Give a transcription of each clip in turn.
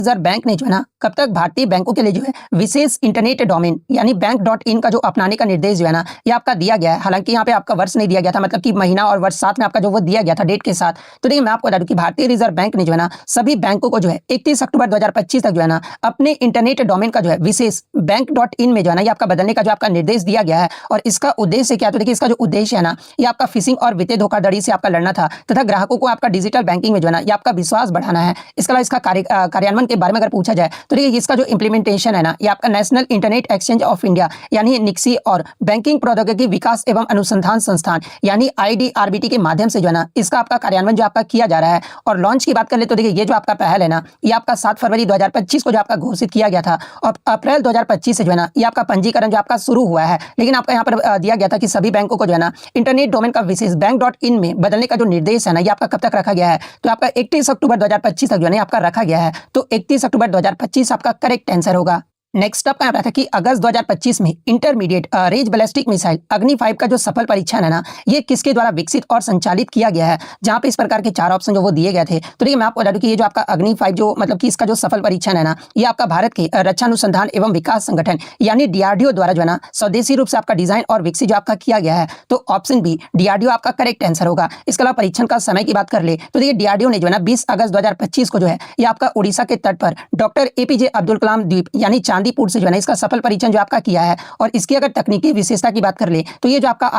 Reserve bank ने जो है ना कब तक भारतीय बैंकों के लिए जो है विशेष इंटरनेट डोमेन यानी बैंक.इन का जो अपनाने का निर्देश जो है ना ये आपका दिया गया है। हालांकि यहाँ पे आपका वर्ष नहीं दिया गया था, मतलब कि महीना और वर्ष साथ में आपका जो वो दिया गया था डेट के साथ। तो देखिए मैं आपको बता दूं कि भारतीय रिजर्व बैंक ने जो है ना सभी बैंकों को जो है 31 अक्टूबर 2025 तक जो है ना अपने इंटरनेट डोमेन का जो है विशेष बैंक.इन में जो है ना ये आपका बदलने का जो आपका निर्देश दिया गया है। और इसका उद्देश्य क्या है? तो देखिए इसका जो उद्देश्य है ना ये आपका फिशिंग और वित्तीय धोखाधड़ी से आपका लड़ना था तथा ग्राहकों को आपका डिजिटल बैंकिंग में जो है ना ये आपका विश्वास बढ़ाना है। इसके अलावा इसका कार्यान्वयन के बारे में अगर पूछा जाए तो देखिए इसका जो इंप्लीमेंटेशन है ना ये आपका national internet exchange of India यानी निक्सी और बैंकिंग प्रौद्योगिकी विकास एवं अनुसंधान संस्थान यानी IDRBT के माध्यम से जो है ना इसका आपका कार्यान्वयन जो आपका किया जा रहा है। और लॉन्च की बात कर ले तो देखिए ये जो आपका पहल है ना ये आपका 7 फरवरी 2025 को जो आपका घोषित किया गया था और अप्रैल 2025 से जो है ना ये आपका पंजीकरण जो आपका शुरू हुआ है। लेकिन आपका यहाँ पर दिया गया था कि सभी बैंकों को जो है ना इंटरनेट डोमेन का विशेष बैंक.इन में बदलने का जो निर्देश है ना ये आपका कब तक रखा गया है? तो आपका 31 अक्टूबर 2025 तक जो है ना आपका रखा गया है। तो 31 अक्टूबर 2025 आपका करेक्ट आंसर होगा। नेक्स्ट अप यहाँ था कि अगस्त 2025 में इंटरमीडिएट रेंज बैलिस्टिक मिसाइल अग्नि 5 का जो सफल परीक्षण है ना ये किसके द्वारा विकसित और संचालित किया गया है? जहां पे इस प्रकार के 4 ऑप्शन जो वो दिए गए थे। तो देखिए मैं आपको बता दूं कि ये जो आपका अग्नि 5 जो मतलब कि इसका जो सफल परीक्षण है ना ये आपका भारत के रक्षा अनुसंधान एवं विकास संगठन यानी DRDO द्वारा जो है ना स्वदेशी रूप से आपका डिजाइन और विकसित जो आपका किया गया है। तो ऑप्शन बी DRDO आपका करेक्ट आंसर होगा। इसके अलावा परीक्षण का समय की बात कर ले तो देखिए DRDO ने जो है ना 20 अगस्त 2025 को जो है ये आपका उड़ीसा के तट पर डॉक्टर APJ अब्दुल कलाम द्वीप यानी चांदीपुर से जो है ना इसका सफल परीक्षण जो आपका किया है। और इसकी अगर तकनीकी विशेषता की बात कर ले तो ये जो आपका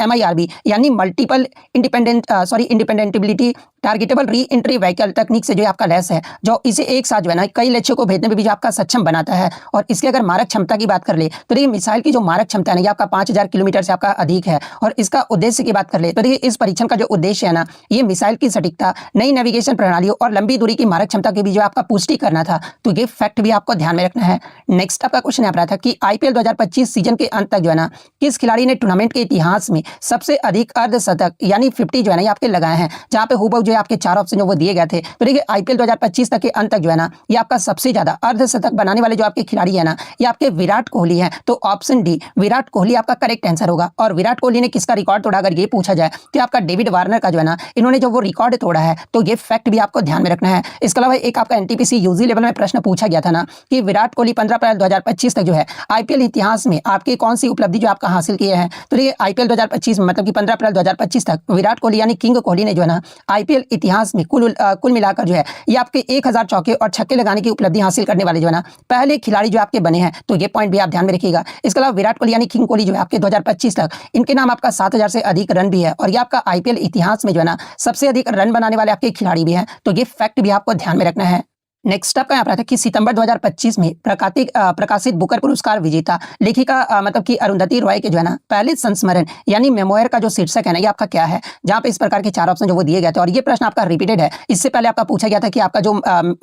MIRB यानी multiple independently targetable reentry vehicle तकनीक से जो आपका लैस है जो इसे एक साथ जो है ना कई लक्ष्यों को भेजने में भी जो आपका सक्षम बनाता है। और इसकी अगर मारक क्षमता की बात कर ले तो देखिए मिसाइल की जो मारक क्षमता है ना ये आपका 5000 किलोमीटर से आपका अधिक है। और इसका उद्देश्य की बात कर ले तो देखिए इस परीक्षण का जो उद्देश्य है ना ये मिसाइल की सटीकता, नई नेविगेशन प्रणालियों और लंबी दूरी की मारक क्षमता की भी जो आपका पुष्टि करना था। तो ये फैक्ट भी आपको ध्यान में रखना है। नेक्स्ट आपका क्वेश्चन यहाँ पर था कि IPL 2025 सीजन के अंत तक जो है ना किस खिलाड़ी ने टूर्नामेंट के इतिहास में सबसे अधिक अर्धशतक यानी 50 जो है ना ये आपके लगाए हैं। जहां पे हुबहू जो है आपके 4 ऑप्शन जो वो दिए गए थे। तो देखिए IPL 2025 तक के अंत तक जो है ना ये आपका सबसे ज्यादा अर्धशतक बनाने वाले जो आपके खिलाड़ी है ना ये आपके विराट कोहली है। तो ऑप्शन डी विराट कोहली आपका करेक्ट आंसर होगा। और विराट कोहली ने किसका रिकॉर्ड तोड़ा अगर ये पूछा जाए तो आपका डेविड वार्नर का जो है ना इन्होंने जो वो रिकॉर्ड तोड़ा है। तो ये फैक्ट भी आपको ध्यान में रखना है। इसके अलावा एक आपका NTPC UG लेवल में प्रश्न पूछा गया था ना कि विराट कोहली 15 अप्रैल 2025 तक जो है IPL इतिहास में आपकी कौन सी उपलब्धि जो आपका हासिल किए हैं? तो देखिए IPL 2025 में मतलब कि 15 अप्रैल 2025 तक विराट कोहली यानी किंग कोहली ने जो है ना IPL इतिहास में कुल मिलाकर जो है ये आपके 1000 चौके और छक्के लगाने की उपलब्धि हासिल करने वाले जो है ना पहले खिलाड़ी जो आपके बने हैं। तो ये पॉइंट भी आप ध्यान में रखिएगा। इसके अलावा विराट कोहली यानी किंग कोहली जो है आपके 2025 तक इनके नाम आपका 7000 से अधिक रन भी है। और ये आपका IPL इतिहास में जो है ना सबसे अधिक रन बनाने वाले आपके खिलाड़ी भी हैं। तो ये फैक्ट भी आपको ध्यान में रखना है। नेक्स्ट आपका यहाँ पर था कि सितंबर 2025 में प्रकाशित बुकर पुरस्कार विजेता लेखिका मतलब कि अरुंधति रॉय के जो है ना पहले संस्मरण यानी मेमोयर का जो शीर्षक है ना ये आपका क्या है? जहां पे इस प्रकार के 4 ऑप्शन जो वो दिए गए थे। और ये प्रश्न आपका रिपीटेड है। इससे पहले आपका पूछा गया था कि आपका जो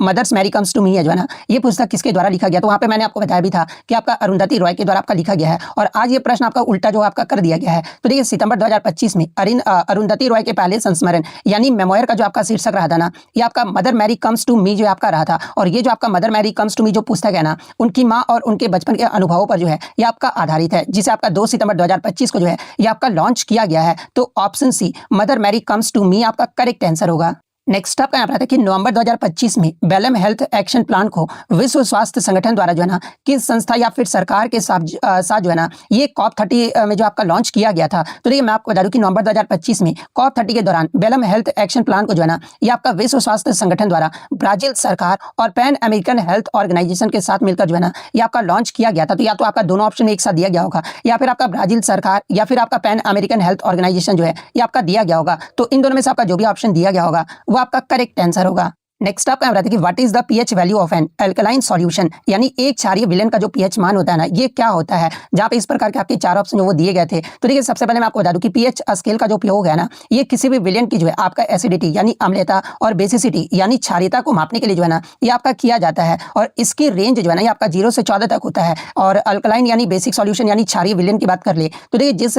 mothers Mary comes to me है जो है ना ये पुस्तक किसके द्वारा लिखा गया? तो वहां पे मैंने आपको बताया भी था कि आपका अरुंधति रॉय के द्वारा आपका लिखा गया है। और आज ये प्रश्न आपका उल्टा जो आपका कर दिया गया है। तो देखिए सितंबर 2025 में अरुंधति रॉय के पहले संस्मरण यानी मेमोयर का जो आपका शीर्षक रहा था ना ये आपका mother Mary comes to me जो आपका रहा था। और ये जो आपका mother Mary comes to me जो पुस्तक है ना उनकी मां और उनके बचपन के अनुभवों पर जो है ये आपका आधारित है, जिसे आपका 2 सितंबर 2025 को जो है ये आपका लॉन्च किया गया है। तो option C mother Mary comes to me आपका करेक्ट आंसर होगा। नेक्स्ट आपका यहाँ पर था कि नवंबर 2025 में बेलम हेल्थ एक्शन प्लान को विश्व स्वास्थ्य संगठन द्वारा जो है ना किस संस्था या फिर सरकार के साथ जो है ना ये COP30 में जो आपका लॉन्च किया गया था। तो देखिए मैं आपको बता दूं कि नवंबर 2025 में COP30 के दौरान बेलम हेल्थ एक्शन प्लान को जो है ना ये आपका विश्व स्वास्थ्य संगठन द्वारा ब्राजील सरकार और पैन अमेरिकन हेल्थ ऑर्गेनाइजेशन के साथ मिलकर जो है ना ये आपका लॉन्च किया गया था। तो या तो आपका दोनों ऑप्शन एक साथ दिया गया होगा या फिर आपका ब्राजील सरकार या फिर आपका पैन अमेरिकन हेल्थ ऑर्गेनाइजेशन जो है ये आपका दिया गया होगा। तो इन दोनों में से आपका जो भी ऑप्शन दिया गया होगा वो आपका करेक्ट आंसर होगा। नेक्स्ट आपका बताते कि what is the pH value of an alkaline solution यानी एक क्षारीय विलयन का जो पीएच मान होता है ना ये क्या होता है? जहां पे इस प्रकार के आपके 4 ऑप्शन जो वो दिए गए थे। तो देखिए सबसे पहले मैं आपको बता दूं कि पीएच स्केल का जो उपयोग है ना ये किसी भी विलयन की जो है आपका एसिडिटी यानी अम्लता और बेसिसिटी यानी क्षारीयता को मापने के लिए जो है ना ये आपका किया जाता है। और इसकी रेंज जो है ना ये आपका 0 से 14 तक होता है। और अल्कलाइन यानी बेसिक सॉल्यूशन यानी क्षारीय विलयन की बात कर ले तो देखिए जिस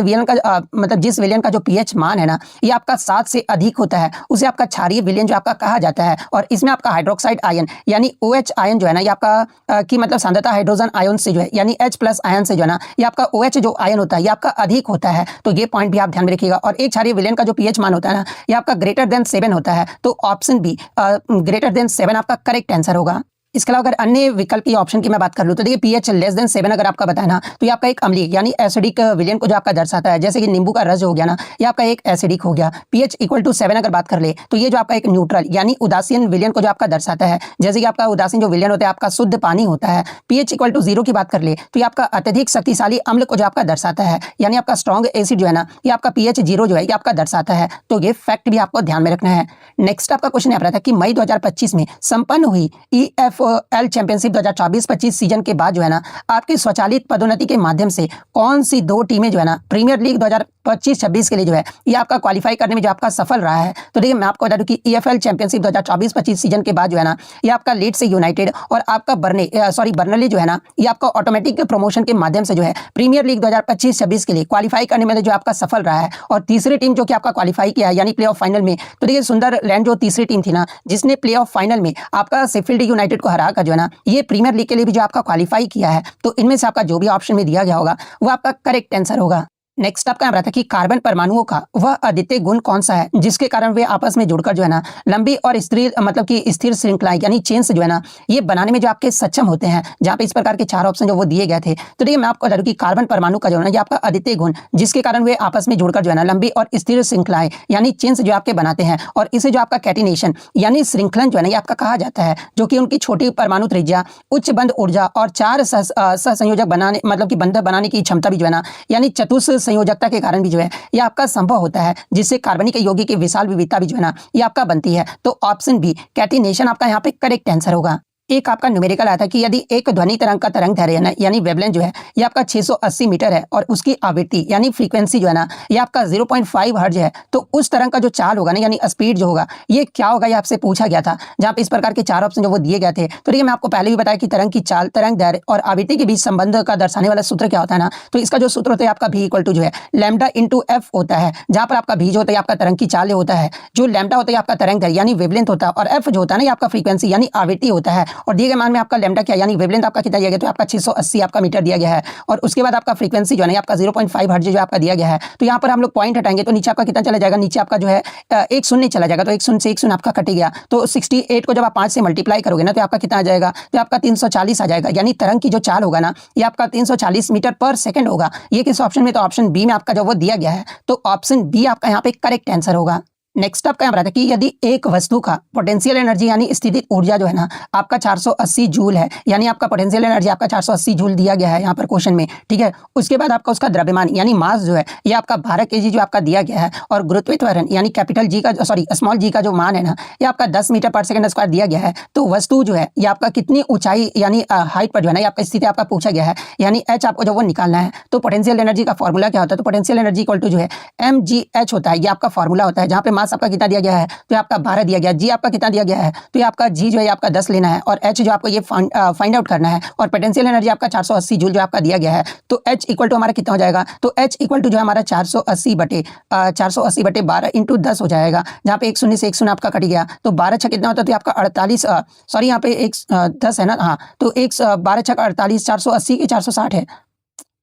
विलयन का जो पीएच मान है ना ये आपका 7 से अधिक होता है उसे आपका क्षारीय विलयन जो आपका कहा जाता है। और इसमें आपका हाइड्रोक्साइड आयन यानी OH आयन जो है ना ये आपका की मतलब सांद्रता हाइड्रोजन आयन से जो है यानी H+ आयन से जो है ना ये आपका OH जो आयन होता है ये आपका अधिक होता है। तो ये पॉइंट भी आप ध्यान में रखिएगा। और एक क्षारीय विलयन का जो पीएच मान होता है ना ये आपका ग्रेटर देन 7 होता है। तो ऑप्शन बी ग्रेटर देन 7 आपका करेक्ट आंसर होगा। इसके अलावा अगर अन्य विकल्प की ऑप्शन की मैं बात कर लूँ तो देखिए पीएच लेस देन 7 अगर आपका बताया ना तो ये आपका एक अम्लीय यानी एसिडिक विलेन को जो आपका दर्शाता है, जैसे कि नींबू का रस हो गया ना, ये आपका एक एसिडिक हो गया। पीएच इक्वल टू 7 अगर बात कर ले तो ये जो आपका एक न्यूट्रल यानी उदासीन विलेन को जो आपका दर्शाता है, जैसे कि आपका उदासीन जो विलेन होता है आपका शुद्ध पानी होता है। पीएच इक्वल टू 0 की बात कर ले तो ये आपका अत्यधिक शक्तिशाली अम्ल को जो आपका दर्शाता है, यानी आपका स्ट्रॉन्ग एसिड जो है ना, ये आपका पीएच 0 जो है ये आपका दर्शाता है। तो ये फैक्ट भी आपको ध्यान में रखना है। नेक्स्ट आपका क्वेश्चन यहाँ पर आता है कि मई 2025 में संपन्न हुई EFL चैंपियनशिप 2024-25 सीजन के बाद जो है ना आपकी स्वचालित पदोन्नति के माध्यम से कौन सी 2 टीमें जो है ना प्रीमियर लीग 2025-26 के लिए जो है ये आपका क्वालिफाई करने में जो आपका सफल रहा है। तो देखिए मैं आपको बता दूं कि EFL चैंपियनशिप 2024-25 सीजन के बाद जो है ना ये आपका लीड्स यूनाइटेड और आपका बर्नली जो है ना ये आपका ऑटोमेटिक प्रमोशन के माध्यम से जो है प्रीमियर लीग 2025-26 के लिए क्वालिफाई करने में जो आपका सफल रहा है। और तीसरी टीम जो कि आपका क्वालिफाई किया है यानी प्ले ऑफ फाइनल में, तो देखिए सुंदरलैंड जो तीसरी टीम थी ना जिसने प्ले ऑफ फाइनल में आपका शेफील्ड यूनाइटेड को हरा कर जो है ना ये प्रीमियर लीग के लिए भी जो आपका क्वालिफाई किया है। तो इनमें से आपका जो भी ऑप्शन में दिया गया होगा वो आपका करेक्ट आंसर होगा। नेक्स्ट आपका रहा था कि कार्बन परमाणुओं का वह अद्वितीय गुण कौन सा है जिसके कारण वे आपस में जुड़कर जो है ना लंबी और स्थिर श्रृंखलाएं यानी चेन्स जो है ना ये बनाने में जो आपके सक्षम होते हैं, जहां पे इस प्रकार के 4 ऑप्शन जो वो दिए गए थे। तो देखिए मैं आपको बता दूं कि कार्बन परमाणु का जो है ना ये आपका अद्वितीय गुण जिसके कारण वे आपस में जुड़कर जो है ना लंबी और स्थिर श्रृंखलाएं यानी चेन्स जो आपके बनाते हैं, और इसे जो आपका कैटिनेशन यानी श्रृंखलन जो है ना ये आपका कहा जाता है, जो कि उनकी छोटी परमाणु त्रिज्या, उच्च बंध ऊर्जा और 4 सहसंयोजक बनाने बंधन बनाने की क्षमता भी जो है ना यानी चतुष संयोजकता के कारण भी जो है ये आपका संभव होता है, जिससे कार्बनिक यौगिक की विशाल विविधता भी जो है ना ये आपका बनती है। तो ऑप्शन बी कैटिनेशन आपका यहाँ पे करेक्ट आंसर होगा। एक आपका न्यूमेरिकल आया था कि यदि एक ध्वनि तरंग का तरंग दैर्घ्य है ना यानी वेवलेंथ जो है ये आपका 680 मीटर है और उसकी आवृत्ति यानी फ्रीक्वेंसी जो है ना ये आपका 0.5 हर्ट्ज है, तो उस तरंग का जो चाल होगा ना यानी स्पीड जो होगा ये क्या होगा, ये आपसे पूछा गया था, जहां पे इस प्रकार के 4 ऑप्शन जो वो दिए गए थे। तो देखिए मैं आपको पहले भी बताया कि तरंग की चाल, तरंग दैर्घ्य और आवृत्ति के बीच संबंध का दर्शाने वाला सूत्र क्या होता है ना, तो इसका जो सूत्र होता है आपका v = जो है लैम्डा इंटू एफ होता है, जहां पर आपका v जो होता है आपका तरंग की चाल होता है, जो लैम्डा होता है आपका तरंग दैर्घ्य यानी वेवलेंथ होता है, और एफ जो होता है ना आपका फ्रीक्वेंसी यानी आवृत्ति होता है। और दिए गए मान में आपका लैम्डा क्या यानी वेवलेंथ आपका कितना दिया गया, तो आपका 680 आपका मीटर दिया गया है, और उसके बाद आपका फ्रीक्वेंसी जो है ना आपका 0.5 हर्ट्ज जो आपका दिया गया है। तो यहाँ पर हम लोग पॉइंट हटाएंगे तो नीचे आपका कितना चला जाएगा, नीचे आपका जो है एक शून्य चला जाएगा, तो एक शून्य से एक शून्य आपका कट गया, तो 68 को जब आप 5 से मल्टीप्लाई करोगे ना तो आपका कितना आ जाएगा, तो आपका 340 आ जाएगा, यानी तरंग की जो चाल होगा ना ये आपका 340 मीटर पर सेकंड होगा। ये किस ऑप्शन में, तो ऑप्शन बी में आपका जो वो दिया गया है, तो ऑप्शन बी आपका यहाँ पे करेक्ट आंसर होगा। नेक्स्ट आपका यहाँ है कि यदि एक वस्तु का पोटेंशियल एनर्जी यानी स्थितिज ऊर्जा जो है ना आपका 480 जूल है, यानी आपका पोटेंशियल एनर्जी आपका 480 जूल दिया गया है यहाँ पर क्वेश्चन में, ठीक है। उसके बाद आपका उसका द्रव्यमान यानी मास जो है ये आपका 12 kg जो आपका दिया गया है, और गुरुत्वाकर्षण यानी कैपिटल जी का स्मॉल जी का जो मान है ना ये आपका 10 मीटर पर सेकंड स्क्वायर दिया गया है। तो वस्तु जो है ये आपका कितनी ऊंचाई यानी हाइट पर जो है ना आपका स्थिति आपका पूछा गया है, यानी एच आपको जो वो निकालना है। तो पोटेंशियल एनर्जी का फॉर्मूला क्या होता है, तो पोटेंशियल एनर्जी इक्वल टू जो है mgh होता है, ये आपका फॉर्मूला होता है, जहाँ पे मास आपका कितना दिया गया है, तो आपका 12 दिया गया, जी आपका कितना दिया गया है, तो ये आपका जी जो है आपका 10 लेना है, और एच जो आपको ये फाइंड आउट करना है, और पोटेंशियल एनर्जी आपका 480 जूल जो आपका दिया गया है। तो एच इक्वल टू हमारा कितना हो जाएगा, तो एच इक्वल टू जो है हमारा 480 बटे 12 इंटू 10 हो जाएगा, जहाँ पे एक शून्य से एक शून्य आपका कट गया, तो 12 छः कितना होता है, तो आपका 48 सॉरी यहाँ पे एक 10 है ना, हाँ, तो एक 12 छः 48, 480 की 460 है,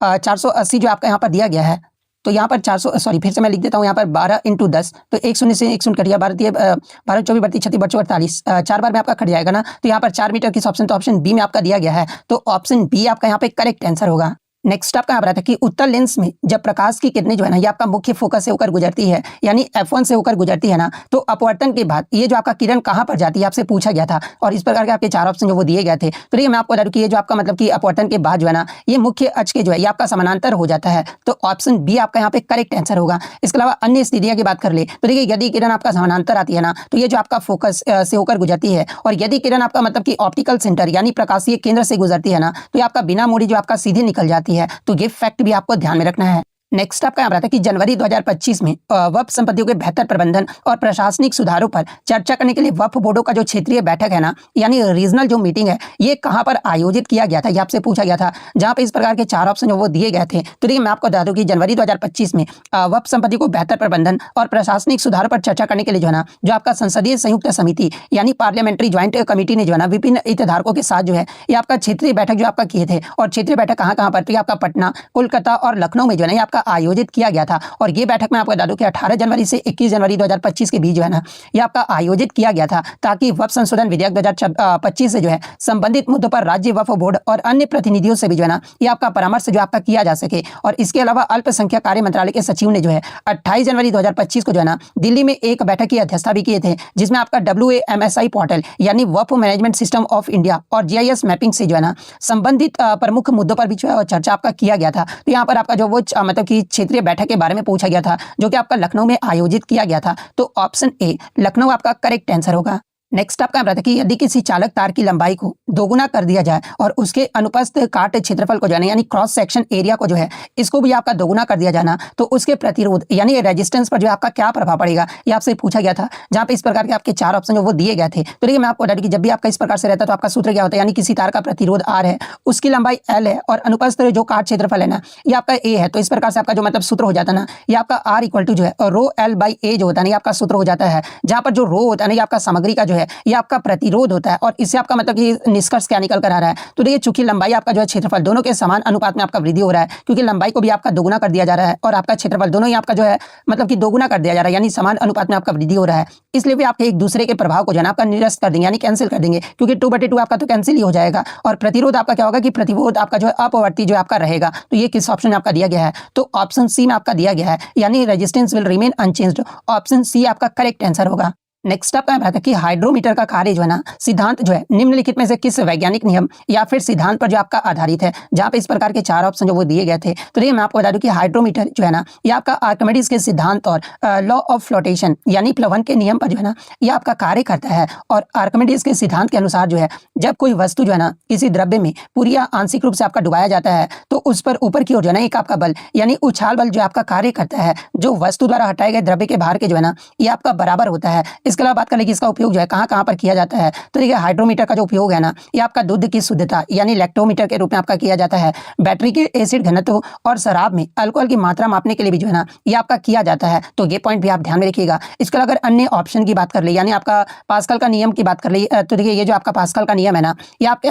480 जो आपका यहाँ पर दिया गया है। तो यहाँ पर 400 सॉरी फिर से मैं लिख देता हूँ यहाँ पर 12 इंटू 10, तो एक शून्य से एक शून्य कट गया, 12 24 32 36 बच्चों 48, 4 बार में आपका कट जाएगा ना, तो यहाँ पर 4 मीटर किस ऑप्शन, तो ऑप्शन बी में आपका दिया गया है, तो ऑप्शन बी आपका यहाँ पे करेक्ट आंसर होगा। नेक्स्ट आपका यहाँ पर आता है कि उत्तल लेंस में जब प्रकाश की किरणें जो है ना ये आपका मुख्य फोकस से होकर गुजरती है, यानी f1 से होकर गुजरती है ना, तो अपवर्तन के बाद ये जो आपका किरण कहाँ पर जाती है आपसे पूछा गया था, और इस प्रकार के आपके 4 ऑप्शन जो वो दिए गए थे। तो ये मैं आपको बता दूं कि ये जो आपका कि अपवर्तन के बाद जो है ना ये मुख्य अक्ष के जो है ये आपका समानांतर हो जाता है, तो ऑप्शन बी आपका यहाँ पे करेक्ट आंसर होगा। इसके अलावा अन्य स्थितियों की बात कर ले तो देखिए यदि किरण आपका समानांतर आती है ना तो ये जो आपका फोकस से होकर गुजरती है, और यदि किरण आपका कि ऑप्टिकल सेंटर यानी प्रकाशीय केंद्र से गुजरती है ना तो ये आपका बिना मुड़ी जो आपका सीधे निकल जाती है। तो ये फैक्ट भी आपको ध्यान में रखना है। नेक्स्ट आपका यहाँ आता है कि जनवरी 2025 में वक्फ संपत्तियों के बेहतर प्रबंधन और प्रशासनिक सुधारों पर चर्चा करने के लिए वक्फ बोर्डों का जो क्षेत्रीय बैठक है ना यानी रीजनल जो मीटिंग है ये कहाँ पर आयोजित किया गया था, ये आपसे पूछा गया था, जहाँ पे इस प्रकार के 4 ऑप्शन जो वो दिए गए थे। तो देखिए मैं आपको बता दूं कि जनवरी 2025 में वक्फ संपत्ति को बेहतर प्रबंधन और प्रशासनिक सुधारों पर चर्चा करने के लिए जो है ना जो आपका संसदीय संयुक्त समिति यानी पार्लियामेंट्री ज्वाइंट कमेटी ने जो है ना विभिन्न हितधारकों के साथ जो है ये आपका क्षेत्रीय बैठक जो आपका किए थे, और क्षेत्रीय बैठक कहाँ पर, तो ये आपका पटना, कोलकाता और लखनऊ में जो है ना ये आपका आयोजित किया गया था। और ये बैठक मैं आपको बता दूं कि 18 जनवरी से 21 जनवरी 2025 के बीच जो है ना, ये आपका आयोजित किया गया था, ताकि वक्फ संशोधन विधेयक 2025 से जो है संबंधित मुद्दों पर राज्य वक्फ बोर्ड और अन्य प्रतिनिधियों से भी जो है ना, ये आपका परामर्श जो आपका किया जा सके। और इसके अलावा अल्पसंख्यक कार्य मंत्रालय के सचिव ने जो है 28 जनवरी 2025 को जो है ना, दिल्ली में एक बैठक की अध्यक्षता भी किए थे, जिसमें आपका WAMSI पोर्टल यानी वक्फ मैनेजमेंट सिस्टम ऑफ इंडिया और GIS मैपिंग से जो है ना, संबंधित प्रमुख मुद्दों पर भी जो है चर्चा आपका किया गया था। तो यहाँ पर आपका जो वो मतलब कि क्षेत्रीय बैठक के बारे में पूछा गया था, जो कि आपका लखनऊ में आयोजित किया गया था। तो ऑप्शन ए लखनऊ आपका करेक्ट आंसर होगा। नेक्स्ट आपका रहता है कि यदि किसी चालक तार की लंबाई को दोगुना कर दिया जाए और उसके अनुपस्थ काट क्षेत्रफल को जाने यानी क्रॉस सेक्शन एरिया को जो है इसको भी आपका दोगुना कर दिया जाना, तो उसके प्रतिरोध यानी रेजिस्टेंस पर जो आपका क्या प्रभाव पड़ेगा, ये आपसे पूछा गया था। जहां पे इस प्रकार के आपके 4 ऑप्शन जो वो दिए गए थे। तो देखिए मैं आपको बता दूं कि जब भी आपका इस प्रकार से रहता है तो आपका सूत्र क्या होता है, यानी किसी तार का प्रतिरोध R है, उसकी लंबाई L है और अनुपस्थ जो काट क्षेत्रफल है ना, ये आपका A है। तो इस प्रकार से आपका जो मतलब सूत्र हो जाता है ना, ये आपका R इक्वल टू जो है रो L/A जो होता है ना, ये आपका सूत्र हो जाता है। जहां पर जो रो होता है ना, ये आपका सामग्री का जो है ये आपका प्रतिरोध होता है। और इससे आपका मतलब कि निष्कर्ष क्या निकल कर आ रहा है, तो देखिए चूंकि लंबाई आपका जो है क्षेत्रफल दोनों के समान अनुपात में आपका वृद्धि हो रहा है, क्योंकि लंबाई को भी आपका दोगुना कर दिया जा रहा है और आपका क्षेत्रफल दोनों ही आपका जो है मतलब कि दोगुना कर दिया जा रहा है, यानी समान अनुपात में आपका वृद्धि हो रहा है। इसलिए भी आप एक दूसरे के प्रभाव को जो है आपका निरस्त कर देंगे, यानी कैंसिल कर देंगे, क्योंकि 2/2 आपका तो कैंसिल ही हो जाएगा। और प्रतिरोध आपका क्या होगा कि प्रतिरोध आपका जो है अपवर्ती जो आपका रहेगा। तो ये किस ऑप्शन में आपका दिया गया है, तो ऑप्शन सी में आपका दिया गया है, यानी resistance will remain unchanged. Option C आपका करेक्ट आंसर होगा। नेक्स्ट आपका है कि हाइड्रोमीटर का कार्य जो है ना, सिद्धांत जो है निम्नलिखित में से किस वैज्ञानिक नियम या फिर सिद्धांत पर जो आपका आधारित है। जहां पे इस प्रकार के 4 ऑप्शन जो वो दिए गए थे। तो देखिए मैं आपको बता दूं कि हाइड्रोमीटर जो है ना, ये आपका आर्किमिडीज के सिद्धांत और लॉ ऑफ फ्लोटेशन यानी प्लवन के नियम पर जो है ना, ये आपका कार्य करता है। और आर्किमिडीज के सिद्धांत के अनुसार जो है, जब कोई वस्तु जो है ना किसी द्रव्य में पूरी या आंशिक रूप से आपका डुबाया जाता है, तो उस पर ऊपर की ओर जो है ना एक आपका बल यानी उछाल बल जो आपका कार्य करता है, जो वस्तु द्वारा हटाए गए द्रव्य के भार के जो है ना, ये आपका बराबर होता है। इसके अलावा बात करें कि इसका उपयोग जो है कहां कहां पर किया जाता है। तो देखिए हाइड्रोमीटर का जो उपयोग है ना, ये आपका दूध की शुद्धता यानी लैक्टोमीटर के रूप में आपका किया जाता है। बैटरी के एसिड घनत्व और शराब में अल्कोहल की मात्रा मापने के लिए भी जो है ना, ये आपका किया जाता है। तो ये पॉइंट भी आप ध्यान में रखिएगा। इसके अलावा अगर अन्य ऑप्शन की बात कर ले, यानी आपका पास्कल का नियम की बात कर ले, तो देखिए ये जो आपका पास्कल का नियम है ना, ये आपके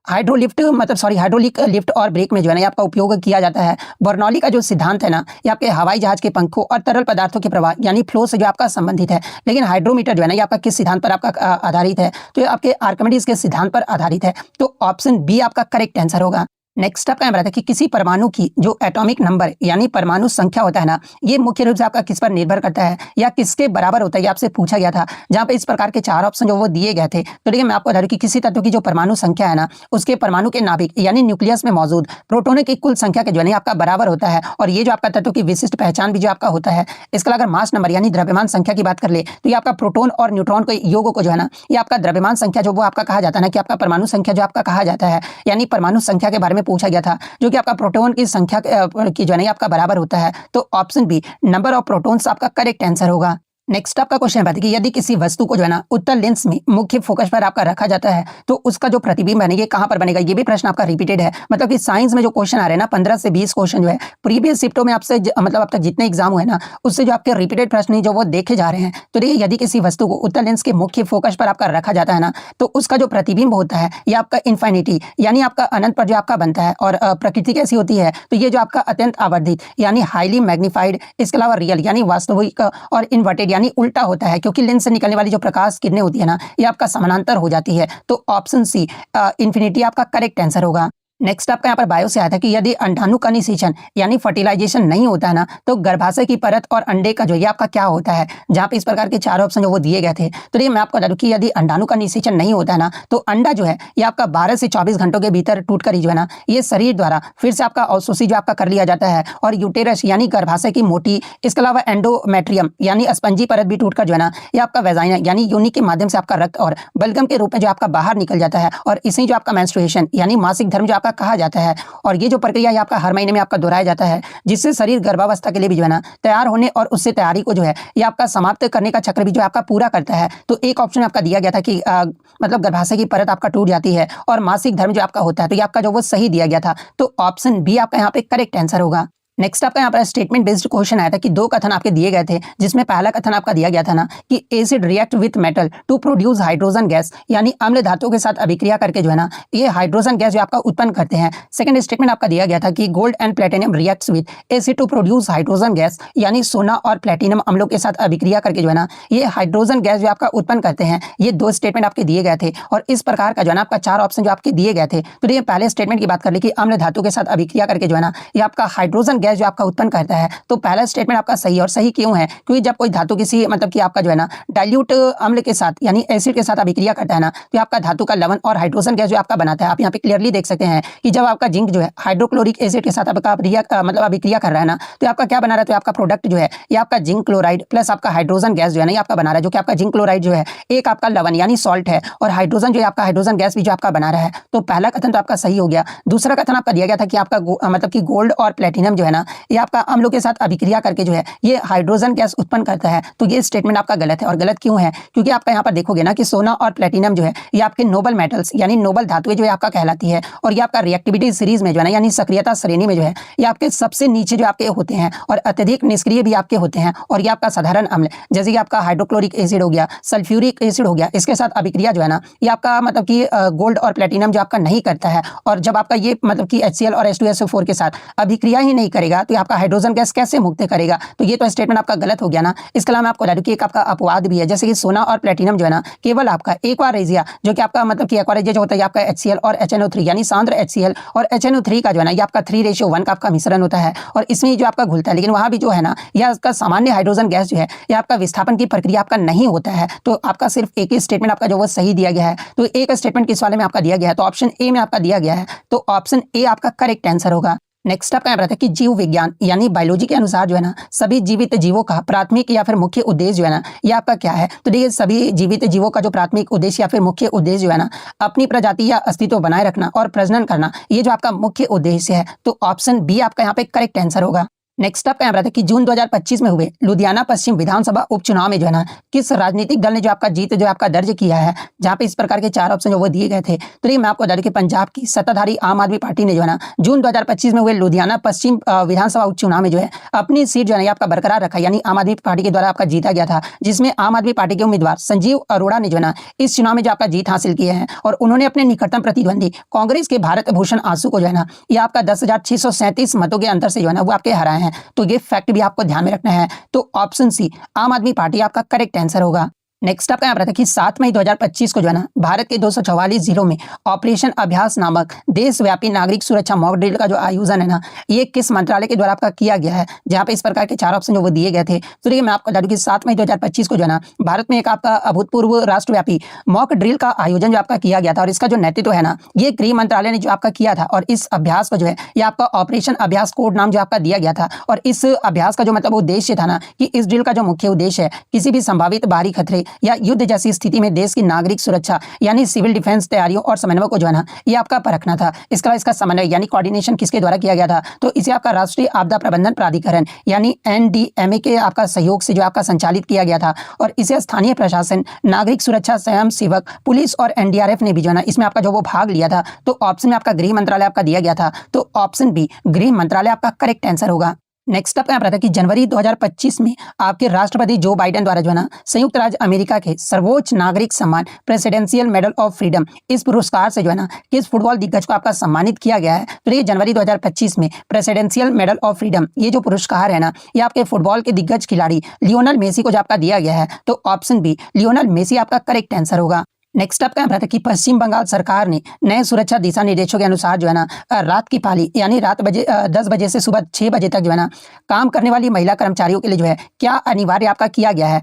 हाइड्रोलिक लिफ्ट और ब्रेक में जो है ना, ये आपका उपयोग किया जाता है। बर्नौली का जो सिद्धांत है ना, ये आपके हवाई जहाज के पंखों और तरल पदार्थों के प्रवाह यानी फ्लो से जो आपका संबंधित है। लेकिन हाइड्रोमीटर जो है ना, ये आपका किस सिद्धांत पर आपका आधारित है, तो ये आपके आर्किमिडीज के सिद्धांत पर आधारित है। तो ऑप्शन बी आपका करेक्ट आंसर होगा। नेक्स्ट आपका रहता है कि किसी परमाणु की जो एटॉमिक नंबर यानी परमाणु संख्या होता है ना, ये मुख्य रूप से आपका किस पर निर्भर करता है या किसके बराबर होता है, ये आपसे पूछा गया था। जहां पे इस प्रकार के 4 ऑप्शन जो वो दिए गए थे। तो देखिए मैं आपको बता दूं कि किसी तत्व की जो परमाणु संख्या है ना, उसके परमाणु के नाभिक यानी न्यूक्लियस में मौजूद प्रोटोनों की कुल संख्या के जो है आपका बराबर होता है। और ये जो आपका तत्व की विशिष्ट पहचान भी जो आपका होता है। इसका अगर मास नंबर यानी द्रव्यमान संख्या की बात कर ले, तो ये आपका प्रोटोन और न्यूट्रॉन के योग को जो है ना, ये आपका द्रव्यमान संख्या जो वो आपका कहा जाता है ना, कि आपका परमाणु संख्या जो आपका कहा जाता है, यानी परमाणु संख्या के बारे में पूछा गया था, जो कि आपका प्रोटॉन की संख्या की जो है आपका बराबर होता है। तो option B number of protons आपका करेक्ट आंसर होगा। नेक्स्ट आपका क्वेश्चन है कि यदि किसी वस्तु को जो है ना उत्तल लेंस में मुख्य फोकस पर आपका रखा जाता है, तो उसका जो प्रतिबिंब बनेगा कहां पर बनेगा। ये भी प्रश्न आपका रिपीटेड है। मतलब कि साइंस में जो क्वेश्चन आ रहे हैं ना, 15 से 20 क्वेश्चन जो है प्रीवियस शिफ्टों में आपसे मतलब अब तक जितने एग्जाम हुए ना, उससे जो आपके रिपीटेड प्रश्न जो वो देखे जा रहे हैं। तो देखिए यदि किसी वस्तु को उत्तल लेंस के मुख्य फोकस पर आपका रखा जाता है ना, तो उसका जो प्रतिबिंब होता है ये आपका इन्फिनिटी यानी आपका अनंत पर जो आपका बनता है। और प्रकृति कैसी होती है, तो ये जो आपका अत्यंत आवर्धित यानी हाईली मैग्नीफाइड, इसके अलावा रियल यानी वास्तविक और इन्वर्टेड यानी उल्टा होता है, क्योंकि लेंस से निकलने वाली जो प्रकाश किरणें होती है ना, ये आपका समानांतर हो जाती है। तो ऑप्शन सी इन्फिनिटी आपका करेक्ट आंसर होगा। नेक्स्ट आपका यहाँ पर बायो से आया था कि यदि अंडाणु का निषेचन यानी फर्टिलाइजेशन नहीं होता है ना, तो गर्भाशय की परत और अंडे का जो ये आपका क्या होता है। जहां पे इस प्रकार के 4 ऑप्शन जो वो दिए गए थे। तो ये मैं आपको बता दूं कि यदि अंडाणु का निषेचन नहीं होता है ना, तो अंडा जो है ये आपका 12 से 24 घंटों के भीतर टूट कर जो है ना, ये शरीर द्वारा फिर से आपका अवशोषित जो आपका कर लिया जाता है। और यूटेरस यानी गर्भाशय की मोटी, इसके अलावा एंडोमेट्रियम यानी स्पंजी परत भी टूटकर जो है ना, ये आपका वेजाइना यानी योनि के माध्यम से आपका रक्त और बलगम के रूप में जो आपका बाहर निकल जाता है। और इसे जो आपका मेंस्ट्रुएशन यानी मासिक धर्म जो आपका कहा जाता है। और ये जो प्रक्रिया है आपका हर महीने में आपका दोहराया जाता है, जिससे शरीर गर्भावस्था के लिए भी जो है ना तैयार होने और उससे तैयारी को जो है ये आपका समाप्त करने का चक्र भी जो आपका पूरा करता है। तो एक ऑप्शन आपका दिया गया था कि मतलब गर्भाशय की परत आपका टूट जाती है और मासिक धर्म जो आपका होता है, तो ये आपका जो वो सही दिया गया था। तो ऑप्शन बी आपका यहाँ पे करेक्ट आंसर होगा। नेक्स्ट आपका यहाँ पर स्टेटमेंट बेस्ड क्वेश्चन आया था कि दो कथन आपके दिए गए थे, जिसमें पहला कथन आपका दिया गया था ना कि acid react with metal to produce hydrogen gas, यानी अम्ल धातु के साथ अभिक्रिया करके जो है ना ये हाइड्रोजन गैस जो आपका उत्पन्न करते हैं। सेकंड स्टेटमेंट आपका दिया गया था कि gold and platinum reacts with acid to produce hydrogen gas, यानी सोना और प्लेटिनम अम्लों के साथ अभिक्रिया करके जो है ना ये हाइड्रोजन गैस जो आपका उत्पन्न करते हैं। ये दो स्टेटमेंट आपके दिए गए थे और इस प्रकार का जो है ना आपका चार ऑप्शन जो आपके दिए गए थे। तो ये पहले स्टेटमेंट की बात कर ली कि अम्ल धातु के साथ अभिक्रिया करके जो है ना ये आपका हाइड्रोजन गैस जो आपका उत्पन्न करता है। तो पहला स्टेटमेंट आपका सही है, और सही क्यों है? क्योंकि जब कोई धातु किसी मतलब कि आपका जो है ना डाइल्यूट अम्ल के साथ यानी एसिड के साथ अभिक्रिया करता है ना, तो आपका धातु का लवण और हाइड्रोजन गैस जो आपका बनाता है। आप यहाँ पे क्लियरली देख सकते हैं कि जब आपका जिंक जो है हाइड्रोक्लोरिक एसिड के साथ आपका मतलब अभिक्रिया कर रहा है ना, तो आपका क्या बना रहा है? तो आपका प्रोडक्ट जो है ये आपका जिंक क्लोराइड प्लस आपका हाइड्रोजन गैस जो है ना ये आपका बना रहा है, जो कि आपका जिंक क्लोराइड जो है एक आपका लवण यानी सॉल्ट है, और हाइड्रोजन जो है आपका हाइड्रोजन गैस भी जो आपका बना रहा है। तो पहला कथन तो आपका सही हो गया। दूसरा कथन आपका दिया गया था कि आपका मतलब कि गोल्ड और प्लेटिनम जो है ना ये आपका अम्लों के साथ अभिक्रिया करके जो है ये हाइड्रोजन गैस उत्पन्न करता है। तो ये स्टेटमेंट आपका गलत है, और गलत क्यों है? क्योंकि आपका यहाँ पर देखोगे ना कि सोना और प्लेटिनम जो है ये आपके नोबल मेटल्स यानी नोबल धातुएं जो है आपका कहलाती है, और ये आपका रिएक्टिविटी सीरीज में जो है ना यानी सक्रियता श्रेणी में जो है ये आपके सबसे नीचे जो आपके होते हैं, और अत्यधिक निष्क्रिय भी आपके होते हैं। और ये आपका साधारण अम्ल जैसे कि आपका हाइड्रोक्लोरिक एसिड हो गया, सल्फ्यूरिक एसिड हो गया, इसके साथ अभिक्रिया जो है ना ये आपका मतलब कि गोल्ड और प्लेटिनम जो आपका नहीं करता है। और जब आपका ये मतलब कि HCl और H2SO4 के साथ अभिक्रिया ही नहीं करेगा तो आपका हाइड्रोजन गैस कैसे मुक्त करेगा? तो ये तो स्टेटमेंट आपका गलत हो गया ना। इसके अलावा मैं आपको बता दूं कि एक आपका अपवाद भी है, जैसे कि सोना और प्लेटिनम जो है ना केवल आपका एक्वारेजिया जो कि आपका मतलब कि एक्वारेजिया जो होता है आपका HCl और HNO3 यानी सांद्र HCl और HNO3 का जो है ना ये आपका 3:1 का आपका मिश्रण होता है, और इसमें जो आपका घुलता है। लेकिन वहां भी जो है ना यह आपका सामान्य हाइड्रोजन गैस जो है यह आपका विस्थापन की प्रक्रिया आपका नहीं होता है। तो आपका सिर्फ एक ही स्टेटमेंट आपका जो वो सही दिया गया है। तो एक स्टेटमेंट किस वाले में आपका दिया गया है? तो ऑप्शन ए में आपका दिया गया है। तो ऑप्शन ए आपका करेक्ट आंसर होगा। नेक्स्ट आपका यहाँ रहता है कि जीव विज्ञान यानी बायोलॉजी के अनुसार जो है ना सभी जीवित जीवों का प्राथमिक या फिर मुख्य उद्देश्य जो है ना ये आपका क्या है? तो देखिए सभी जीवित जीवों का जो प्राथमिक उद्देश्य या फिर मुख्य उद्देश्य जो है ना अपनी प्रजाति या अस्तित्व बनाए रखना और प्रजनन करना, ये जो आपका मुख्य उद्देश्य है। तो ऑप्शन बी आपका यहाँ पे करेक्ट आंसर होगा। नेक्स्ट आपका यहाँ रहता है कि जून 2025 में हुए लुधियाना पश्चिम विधानसभा उपचुनाव में जो है ना किस राजनीतिक दल ने जो आपका जीत जो आपका दर्ज किया है? जहाँ पे इस प्रकार के चार ऑप्शन जो वो दिए गए थे। तो ये मैं आपको बता दूं कि पंजाब की सत्ताधारी आम आदमी पार्टी ने जो है ना जून 2025 में हुए लुधियाना पश्चिम विधानसभा उपचुनाव में जो है अपनी सीट जो है आपका बरकरार रखा, यानी आम आदमी पार्टी के द्वारा आपका जीता गया था, जिसमें आम आदमी पार्टी के उम्मीदवार संजीव अरोड़ा ने जो है ना इस चुनाव में जो आपका जीत हासिल किए हैं, और उन्होंने अपने निकटतम प्रतिद्वंदी कांग्रेस के भारत भूषण आंसू को जो है ना ये आपका 10,637 मतों के अंतर से जो है ना वो आपके हराए हैं। तो ये फैक्ट भी आपको ध्यान में रखना है। तो ऑप्शन सी आम आदमी पार्टी आपका करेक्ट आंसर होगा। नेक्स्ट आपका यहाँ रहता है कि 7 मई 2025 को जो है ना भारत के 244 जिलों में ऑपरेशन अभ्यास नामक देशव्यापी नागरिक सुरक्षा मॉक ड्रिल का जो आयोजन है ना ये किस मंत्रालय के द्वारा आपका किया गया है? जहाँ पे इस प्रकार के चार ऑप्शन जो वो दिए गए थे। तो देखिए मैं आपको बता दूं कि 7 मई 2025 को जो है ना भारत में एक आपका अभूतपूर्व राष्ट्रव्यापी मॉक ड्रिल का आयोजन जो आपका किया गया था, और इसका जो नेतृत्व है ना ये गृह मंत्रालय ने जो आपका किया था। और इस अभ्यास को जो है ये आपका ऑपरेशन अभ्यास कोड नाम जो आपका दिया गया था, और इस अभ्यास का जो मतलब उद्देश्य था ना कि इस ड्रिल का जो मुख्य उद्देश्य है किसी भी संभावित बाहरी खतरे या युद्ध जैसी स्थिति में देश की नागरिक सुरक्षा यानी सिविल डिफेंस तैयारियों और समन्वय को जो है ना ये आपका परखना था। इसका समन्वय यानी कोऑर्डिनेशन किसके द्वारा किया गया था? तो इसे आपका राष्ट्रीय आपदा प्रबंधन प्राधिकरण यानी NDMA के आपका सहयोग से जो आपका संचालित किया गया था, और इसे स्थानीय प्रशासन, नागरिक सुरक्षा स्वयं सेवक, पुलिस और NDRF ने भी जो है ना इसमें आपका जो वो भाग लिया था। तो ऑप्शन में आपका गृह मंत्रालय आपका दिया गया था। तो ऑप्शन बी गृह मंत्रालय आपका करेक्ट आंसर होगा। नेक्स्ट आपका यहाँ रहता है कि जनवरी 2025 में आपके राष्ट्रपति जो बाइडेन द्वारा जो है ना संयुक्त राज्य अमेरिका के सर्वोच्च नागरिक सम्मान प्रेसिडेंशियल मेडल ऑफ फ्रीडम इस पुरस्कार से जो है ना किस फुटबॉल दिग्गज को आपका सम्मानित किया गया है? तो ये जनवरी 2025 में प्रेसिडेंशियल मेडल ऑफ फ्रीडम ये जो पुरस्कार है ना ये आपके फुटबॉल के दिग्गज खिलाड़ी लियोनल मेसी को जो आपका दिया गया है। तो ऑप्शन बी लियोनल मेसी आपका करेक्ट आंसर होगा। नेक्स्ट आपका यहाँ रहता है कि पश्चिम बंगाल सरकार ने नए सुरक्षा दिशा निर्देशों के अनुसार जो है ना रात की पाली यानी रात 10 बजे से सुबह 6 बजे तक जो है ना काम करने वाली महिला कर्मचारियों के लिए जो है क्या अनिवार्य आपका किया गया है?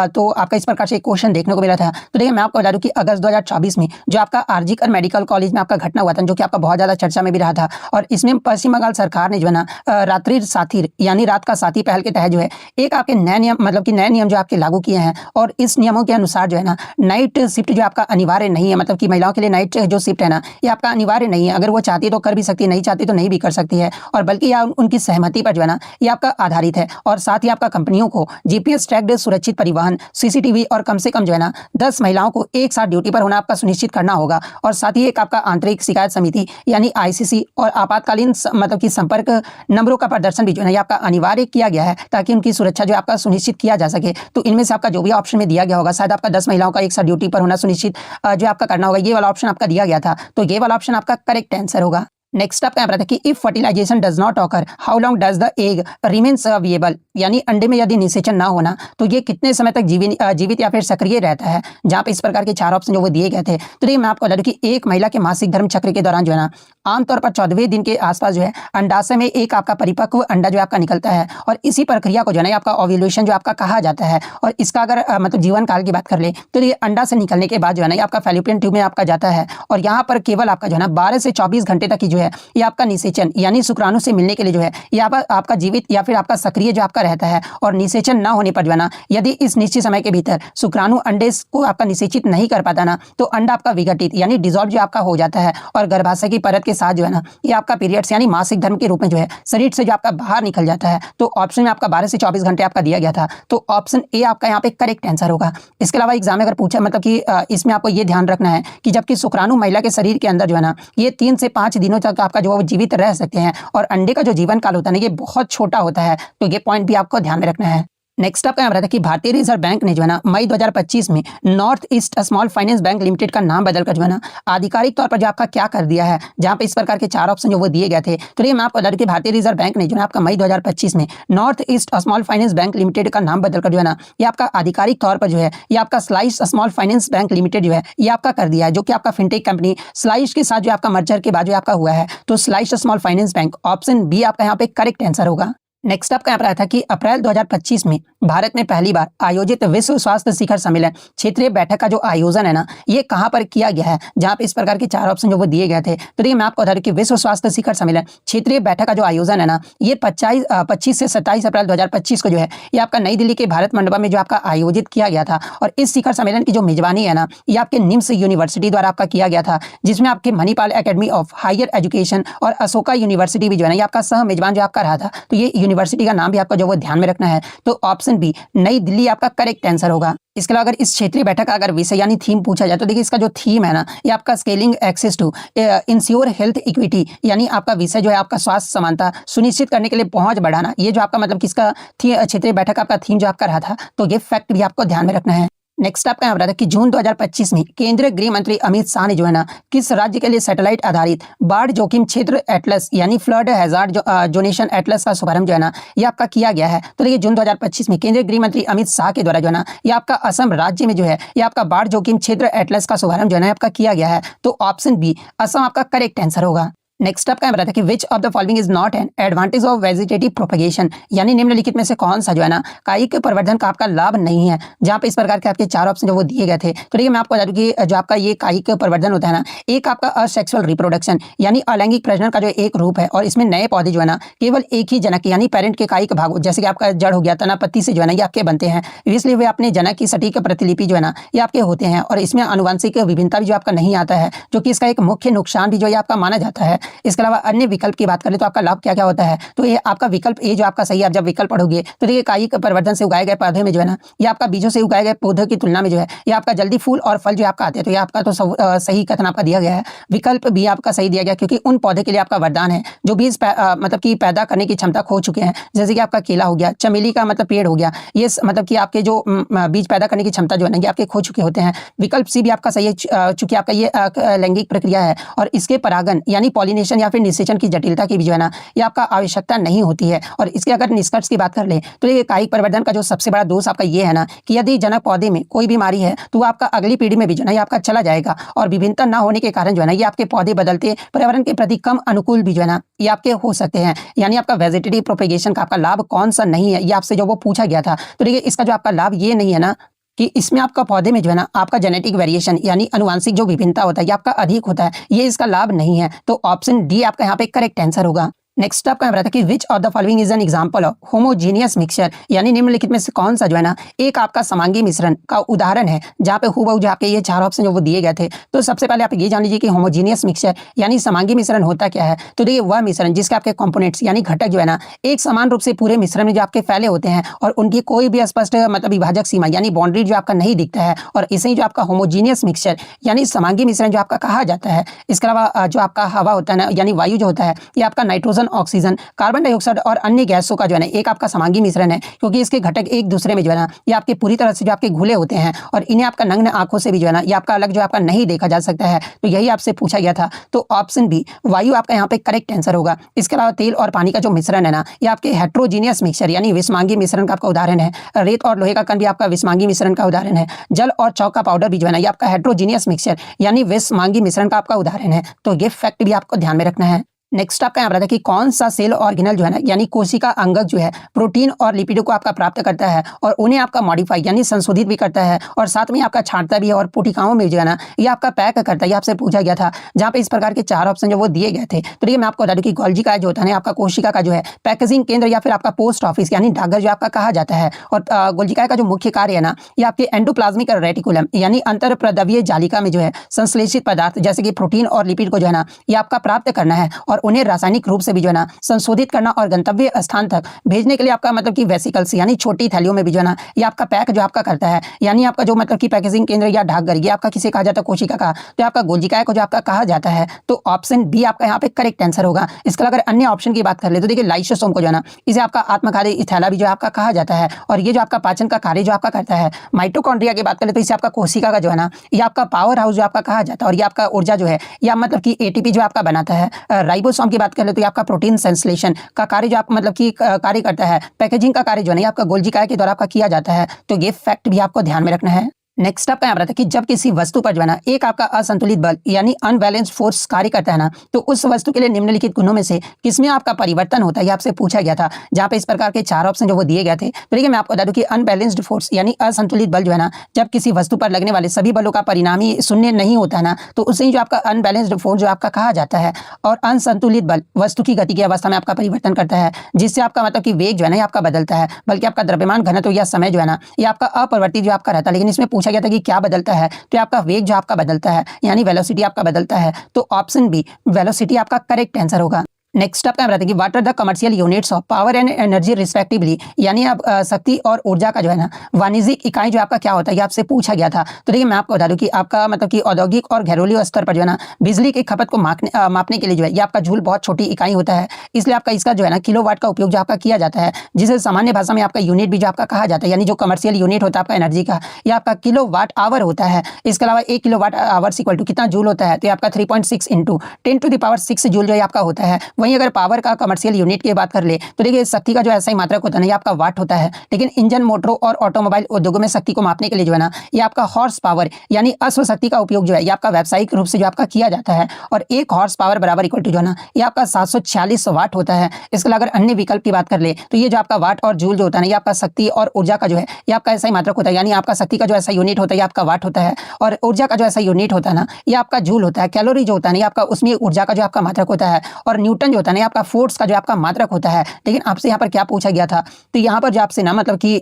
तो आपका इस प्रकार से एक क्वेश्चन देखने को मिला था। तो देखिए मैं आपको बता दूं कि अगस्त 2024 में जो आपका आरजीकर मेडिकल कॉलेज में आपका घटना हुआ था, जो कि आपका बहुत ज्यादा चर्चा में भी रहा था, और इसमें पश्चिम बंगाल सरकार ने जो है ना रात्रि साथी यानी रात का साथी पहल के तहत जो है एक आपके नए नियम मतलब कि नए नियम जो आपके लागू किए हैं, और इस नियमों के अनुसार जो है ना नाइट शिफ्ट जो आपका अनिवार्य नहीं है, मतलब कि महिलाओं के लिए नाइट जो शिफ्ट है ना, ये आपका अनिवार्य नहीं है। अगर वो चाहती है तो कर भी सकती है, नहीं चाहती तो नहीं भी कर सकती है। और बल्कि यह उनकी सहमति पर जो है ना, ये आपका आधारित है। और साथ ही आपका कंपनियों को जीपीएस ट्रैक्ड सुरक्षित परिवहन, सीसीटीवी और कम से कम जो है ना 10 महिलाओं को एक साथ ड्यूटी पर होना आपका सुनिश्चित करना होगा। और साथ ही एक आपका आंतरिक शिकायत समिति यानी आईसीसी और आपातकालीन मतलब कि संपर्क नंबरों का प्रदर्शन भी जो है ना, ये आपका अनिवार्य किया गया है ताकि उनकी सुरक्षा जो आपका सुनिश्चित किया जा सके। तो इनमें से आपका जो भी ऑप्शन में दिया गया होगा, शायद आपका 10 महिलाओं का एक साथ ड्यूटी पर होना सुनिश्चित जो आपका करना होगा, ये वाला ऑप्शन आपका दिया गया था। तो ये वाला ऑप्शन आपका करेक्ट आंसर होगा। नेक्स्ट आपका यहाँ पर कि if fertilisation does not occur how long does the egg remains viable, यानी अंडे में यदि निषेचन ना होना तो ये कितने समय तक जीवित या फिर सक्रिय रहता है। जहाँ पे इस प्रकार के 4 ऑप्शन जो वो दिए गए थे। तो ये मैं आपको बता दूं कि एक महिला के मासिक धर्म चक्र के दौरान जो है ना, आमतौर पर 14वें दिन के आसपास जो है अंडाशय में एक आपका परिपक्व अंडा जो आपका निकलता है। और इसी प्रक्रिया को जो है ना आपका ओव्यूलेशन जो आपका कहा जाता है। और इसका अगर मतलब जीवन काल की बात कर ले तो ये अंडा से निकलने के बाद जो है ना, ये आपका फैलोपियन ट्यूब में आपका जाता है। और यहाँ पर केवल आपका जो है ना 12 से 24 घंटे तक की जो है ये आपका निषेचन यानी शुक्राणु से मिलने के लिए जो है ये आपका जीवित या फिर आपका सक्रिय जो आपका रहता है। और निषेचन ना होने पर जो है ना, यदि इस निश्चित समय के भीतर शुक्राणु अंडे को आपका निषेचित नहीं कर पाता ना, तो अंडा आपका विघटित यानी डिसॉल्व जो आपका हो जाता है। और गर्भाशय की परत के साथ जो है ना, ये आपका पीरियड्स यानी मासिक धर्म के रूप में जो है शरीर से जो आपका बाहर निकल जाता है। तो ऑप्शन में आपका 12 से 24 घंटे आपका दिया गया था। तो ऑप्शन ए आपका यहाँ पे करेक्ट आंसर होगा। इसके अलावा एग्जाम में अगर पूछा मतलब कि इसमें आपको ये ध्यान रखना है कि जबकि शुक्राणु महिला के शरीर के अंदर जो है ना, ये 3 से 5 दिनों तक आपका जो जीवित रह सकते हैं। और अंडे का जो जीवन काल होता है ना, ये बहुत छोटा होता है। तो ये पॉइंट भी आपको ध्यान में रखना है। नेक्स्ट आपका यहाँ रहता है कि भारतीय रिजर्व बैंक ने जो है ना मई 2025 में north east small finance bank limited का नाम बदलकर जो है ना आधिकारिक तौर पर जो आपका क्या कर दिया है। जहाँ पे इस प्रकार के 4 ऑप्शन जो वो दिए गए थे। तो ये मैं आपको बता दूं कि भारतीय रिजर्व बैंक ने जो है आपका मई 2025 में north east small finance bank limited का नाम बदलकर जो है ना, ये आपका आधिकारिक तौर पर जो है ये आपका slice small finance bank limited जो है ये आपका कर दिया है। जो कि आपका फिनटेक कंपनी स्लाइस के साथ जो आपका मर्जर के बाद जो आपका हुआ है। तो Slice small finance bank option B आपका यहाँ पे करेक्ट आंसर होगा। नेक्स्ट आपका यहाँ पर आया था कि अप्रैल 2025 में भारत में पहली बार आयोजित विश्व स्वास्थ्य शिखर सम्मेलन क्षेत्रीय बैठक का जो आयोजन है ना, ये कहाँ पर किया गया है। जहाँ पे इस प्रकार के 4 ऑप्शन जो वो दिए गए थे। तो ये मैं आपको बता दूं कि विश्व स्वास्थ्य शिखर सम्मेलन क्षेत्रीय बैठक का जो आयोजन है ना, ये 25 से 27 अप्रैल 2025 को जो है ये आपका नई दिल्ली के भारत मंडपम में जो आपका आयोजित किया गया था। और इस शिखर सम्मेलन की जो मेजबानी है ना, ये आपके निम्स यूनिवर्सिटी द्वारा आपका किया गया था। जिसमें आपके Manipal academy of higher education और अशोका यूनिवर्सिटी भी जो है ना, ये आपका सह मेजबान जो आपका रहा था। तो ये यूनिवर्सिटी का नाम भी आपको जो वो ध्यान में रखना है। तो ऑप्शन बी नई दिल्ली आपका करेक्ट आंसर होगा। इसके अलावा अगर इस क्षेत्रीय बैठक का अगर विषय यानी थीम पूछा जाए तो देखिए इसका जो थीम है ना, ये आपका scaling access to ensure health equity, यानी आपका विषय जो है आपका स्वास्थ्य समानता सुनिश्चित करने के लिए पहुंच बढ़ाना। ये जो आपका मतलब किसका क्षेत्रीय बैठक आपका थीम जो आपका रहा था। तो ये फैक्ट भी आपको ध्यान में रखना है। नेक्स्ट आपका यहाँ था कि जून 2025 में केंद्रीय गृह मंत्री अमित शाह ने जो है ना किस राज्य के लिए सैटेलाइट आधारित बाढ़ जोखिम क्षेत्र एटलस यानी फ्लड हैजार्ड जोनेशन एटलस का शुभारंभ जो है ना, ये आपका किया गया है। तो देखिए जून 2025 में केंद्रीय गृह मंत्री अमित शाह के द्वारा जो है ना, ये आपका असम राज्य में जो है ये आपका बाढ़ जोखिम क्षेत्र एटलस का शुभारंभ जो है ना आपका किया गया है। तो ऑप्शन बी असम आपका करेक्ट आंसर होगा। नेक्स्ट आपका बताया कि which of the following is not an advantage of vegetative propagation, यानी निम्नलिखित में से कौन सा जो है ना कायिक प्रवर्धन का आपका लाभ नहीं है। जहाँ पे इस प्रकार के आपके 4 ऑप्शन जो वो दिए गए थे। तो देखिए मैं आपको बता दूं कि जो आपका ये कायिक प्रवर्धन होता है ना, एक आपका असेक्सुअल रिप्रोडक्शन यानी अलैंगिक प्रजनन का जो एक रूप है। और इसमें नए पौधे जो है ना केवल एक ही जनक यानी पेरेंट के कायिक भाग जैसे कि आपका जड़ हो गया, तना पत्ती से जो है ना ये आपके बनते हैं। इसलिए वे अपने जनक की सटीक प्रतिलिपि जो है ना ये आपके होते हैं। और इसमें आनुवंशिक विभिन्नता भी जो आपका नहीं आता है, जो कि इसका एक मुख्य नुकसान भी जो है आपका माना जाता है। इसके अलावा अन्य विकल्प की बात करें तो आपका लाभ क्या क्या होता है। तो ये आपका विकल्प ए जो आपका सही है। आप जब विकल्प पढ़ोगे तो देखिए कायिक प्रवर्धन से उगाए गए पौधे में जो है ना, ये आपका बीजों से उगाए गए पौधे की तुलना में जो है ये आपका जल्दी फूल और फल जो आपका आते हैं। तो ये आपका तो सही कथन आपका दिया गया है। विकल्प भी आपका सही दिया गया क्योंकि उन पौधे के लिए आपका वरदान है जो बीज मतलब कि पैदा करने की क्षमता खो चुके हैं। जैसे कि आपका केला हो गया, चमेली का मतलब पेड़ हो गया, ये मतलब कि आपके जो बीज पैदा करने की क्षमता जो है ना ये आपके खो चुके होते हैं। विकल्प सी भी आपका सही है चूंकि आपका ये लैंगिक प्रक्रिया है और इसके परागन यानी पॉलिनेशन या फिर निषेचन की जटिलता की भी जो है ना ये आपका आवश्यकता नहीं होती है। और इसके अगर निष्कर्ष की बात कर ले तो ये कायिक प्रवर्धन का जो सबसे बड़ा दोष आपका ये है ना कि यदि जनक पौधे में कोई बीमारी है तो वो आपका अगली पीढ़ी में भी जो है ना ये आपका चला जाएगा। और विभिन्नता ना होने के कारण जो है ना ये आपके पौधे बदलते पर्यावरण के प्रति कम अनुकूल भी जो है ना ये आपके हो सकते हैं। यानी आपका वेजिटेटिव प्रोपेगेशन का आपका लाभ कौन सा नहीं है, ये आपसे जो वो पूछा गया था। तो देखिए इसका जो आपका लाभ ये नहीं है ना कि इसमें आपका पौधे में जो है ना आपका जेनेटिक वेरिएशन यानी अनुवांशिक जो विभिन्नता होता है ये आपका अधिक होता है, ये इसका लाभ नहीं है। तो ऑप्शन डी आपका यहाँ पे करेक्ट आंसर होगा। नेक्स्ट आपका यहाँ था कि which of the following is an example of homogeneous mixture, यानी निम्नलिखित में से कौन सा जो है ना एक आपका समांगी मिश्रण का उदाहरण है, जहाँ पे हूबहू जो आपके ये चार ऑप्शन जो वो दिए गए थे। तो सबसे पहले आप ये जान लीजिए कि होमोजीनियस मिक्सचर यानी समांगी मिश्रण होता क्या है। तो देखिए वह मिश्रण जिसके आपके कंपोनेंट्स यानी घटक जो है ना एक समान रूप से पूरे मिश्रण में जो आपके फैले होते हैं और उनकी कोई भी स्पष्ट मतलब विभाजक सीमा यानी बाउंड्री जो आपका नहीं दिखता है, और इसे ही जो आपका होमोजीनियस मिक्सचर यानी समांगी मिश्रण जो आपका कहा जाता है। इसके अलावा जो आपका हवा होता है ना यानी वायु जो होता है, ये आपका नाइट्रोजन, ऑक्सीजन, कार्बन डाइऑक्साइड और अन्य गैसों का जो है ना एक आपका समांगी मिश्रण है, क्योंकि इसके घटक एक दूसरे में जो है ना ये आपके पूरी तरह से जो आपके घुले होते हैं और इन्हें आपका नग्न आंखों से भी जो है ना ये आपका अलग जो आपका नहीं देखा जा सकता है। तो यही आपसे पूछा गया था। तो ऑप्शन बी वायु आपका यहाँ पे करेक्ट आंसर होगा। इसके अलावा तेल और पानी का जो मिश्रण है ना ये आपके हेट्रोजीनियस मिक्सचर यानी विषमांगी मिश्रण का आपका उदाहरण है। रेत और लोहे का कण भी आपका विषमांगी मिश्रण का उदाहरण है। जल और चौक का पाउडर भी जो है ना ये आपका हेट्रोजीनियस मिक्सचर यानी विषमांगी मिश्रण का आपका उदाहरण है। तो ये फैक्ट भी आपको ध्यान में रखना है। नेक्स्ट आपका यहाँ पर कि कौन सा सेल ऑर्गेनल जो है ना यानी कोशिका अंगक जो है प्रोटीन और लिपिडों को आपका प्राप्त करता है और उन्हें आपका मॉडिफाई यानी संशोधित भी करता है और साथ में आपका छांटता भी है और पोटिकाओं में जो है ना ये आपका पैक करता है। ये आपसे पूछा गया था, जहाँ पे इस प्रकार के चार ऑप्शन जो वो दिए गए थे। तो देखिए मैं आपको बता दूं कि गोल्जी का जो होता है आपका कोशिका का जो है पैकेजिंग केंद्र या फिर आपका पोस्ट ऑफिस यानी डाकघर जो आपका कहा जाता है। और गोल्जिका का जो मुख्य कार्य है ना ये आपके एंडोप्लाज्मिक रेटिकुलम यानी अंतर प्रद्रव्य जालिका में जो है संश्लेषित पदार्थ जैसे कि प्रोटीन और लिपिड को जो है ना ये आपका प्राप्त करना है और उन्हें रासायनिक रूप से भी जो है ना संशोधित करना और गंतव्य स्थान तक भेजने के लिए आपका मतलब कि वेसिकल्स यानी छोटी थैलियों में भी जो है ना ये आपका पैक जो आपका करता है। यानी आपका जो मतलब कि पैकेजिंग केंद्र या डाकघर ये आपका किसे कहा जाता है, कोशिका का, तो आपका गोल्जिका को जो आपका कहा जाता है। तो ऑप्शन बी आपका यहाँ पे करेक्ट आंसर होगा। इसके अलावा अगर अन्य ऑप्शन की बात कर ले तो देखिए लाइसोसोम को जो है ना इसे आपका आत्मकारी थैला भी जो आपका कहा जाता है और ये जो आपका पाचन का कार्य जो आपका करता है। माइटोकॉन्ड्रिया की बात करें तो इसे आपका कोशिका का जो है ना ये आपका पावर हाउस जो आपका कहा जाता है और ये आपका ऊर्जा जो है या मतलब कि एटीपी जो आपका बनाता है। राइबोसोम की बात कर ले तो ये आपका प्रोटीन संश्लेषण का कार्य जो आप मतलब कि कार्य करता है। पैकेजिंग का कार्य जो है आपका गोल्जिका के द्वारा आपका किया जाता है। तो ये फैक्ट भी आपको ध्यान में रखना है। नेक्स्ट आपका यहाँ पर कि जब किसी वस्तु पर जो है ना एक आपका असंतुलित बल यानी अनबैलेंस्ड फोर्स कार्य करता है ना तो उस वस्तु के लिए निम्नलिखित गुणों में से किसमें आपका परिवर्तन होता है, ये आपसे पूछा गया था। जहाँ पे इस प्रकार के चार ऑप्शन जो वो दिए गए थे। तो देखिए मैं आपको बता दूं कि अनबैलेंस्ड फोर्स यानी असंतुलित बल जो है ना जब किसी वस्तु पर लगने वाले सभी बलों का परिणामी शून्य नहीं होता है ना तो उसे जो आपका अनबैलेंस्ड फोर्स जो आपका कहा जाता है। और असंतुलित बल वस्तु की गति की अवस्था में आपका परिवर्तन करता है, जिससे आपका मतलब कि वेग जो है ना आपका बदलता है, बल्कि आपका द्रव्यमान घनत्व या समय जो है ना ये आपका अपरिवर्तित जो आपका रहता है। लेकिन इसमें पूछा गया था कि क्या बदलता है, तो आपका वेग जो आपका बदलता है यानी वेलोसिटी आपका बदलता है। तो ऑप्शन बी वेलोसिटी आपका करेक्ट आंसर होगा। नेक्स्ट आपका बताते हैं कि what are the commercial units of power and energy respectively, यानी आप शक्ति और ऊर्जा का जो है ना वाणिज्यिक इकाई जो आपका क्या होता है ये आपसे पूछा गया था। तो देखिए मैं आपको बता दूं कि आपका मतलब कि औद्योगिक और घरेलू स्तर पर जो है ना बिजली की खपत को मापने के लिए जो है ये आपका जूल बहुत छोटी इकाई होता है। इसलिए आपका इसका जो है ना किलोवाट का उपयोग जो आपका किया जाता है, जिसे सामान्य भाषा में आपका यूनिट भी जो आपका कहा जाता है। यानी जो कमर्शियल यूनिट होता है आपका एनर्जी का ये आपका किलोवाट आवर होता है। इसके अलावा 1 किलोवाट आवर्स इक्वल टू कितना जूल होता है, तो ये आपका 3.6 इंटू 10⁻6 जूल जो है आपका होता है। वहीं अगर पावर का कमर्शियल यूनिट की बात कर ले तो देखिए शक्ति का जो ऐसा ही मात्रक होता है ना ये आपका वाट होता है। लेकिन इंजन, मोटरों और ऑटोमोबाइल उद्योगों में शक्ति को मापने के लिए जो है ना ये आपका हॉर्स पावर यानी अश्व शक्ति का उपयोग जो है ये आपका व्यावसायिक रूप से जो आपका किया जाता है। और 1 हॉर्स पावर बराबर इक्वल टू जो है ना ये आपका 746 वाट होता है। इसके अलावा अगर अन्य विकल्प की बात कर ले तो ये जो आपका वाट और जूल जो होता है ना ये आपका शक्ति और ऊर्जा का जो है ये आपका ऐसा ही मात्रक होता है। यानी आपका शक्ति का जो ऐसा यूनिट होता है ये आपका वाट होता है और ऊर्जा का जो ऐसा यूनिट होता है ना ये आपका जूल होता है। कैलोरी जो होता है ना ये आपका उसमें ऊर्जा का जो आपका मात्रक होता है और न्यूटन जो होता है ना ये आपका फोर्स का जो आपका मात्रक होता है। लेकिन आपसे यहाँ पर क्या पूछा गया था, तो यहाँ पर जो आपसे ना मतलब कि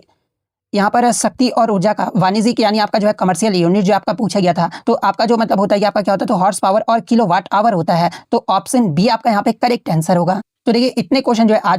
यहाँ पर शक्ति और ऊर्जा का वाणिज्यिक यानी आपका जो है कमर्शियल यूनिट जो आपका पूछा गया था। तो आपका जो मतलब होता है आपका क्या होता है, तो हॉर्स पावर और किलोवाट आवर होता है। तो ऑप्शन बी आपका यहाँ पे करेक्ट आंसर होगा। तो देखिए इतने क्वेश्चन जो है आज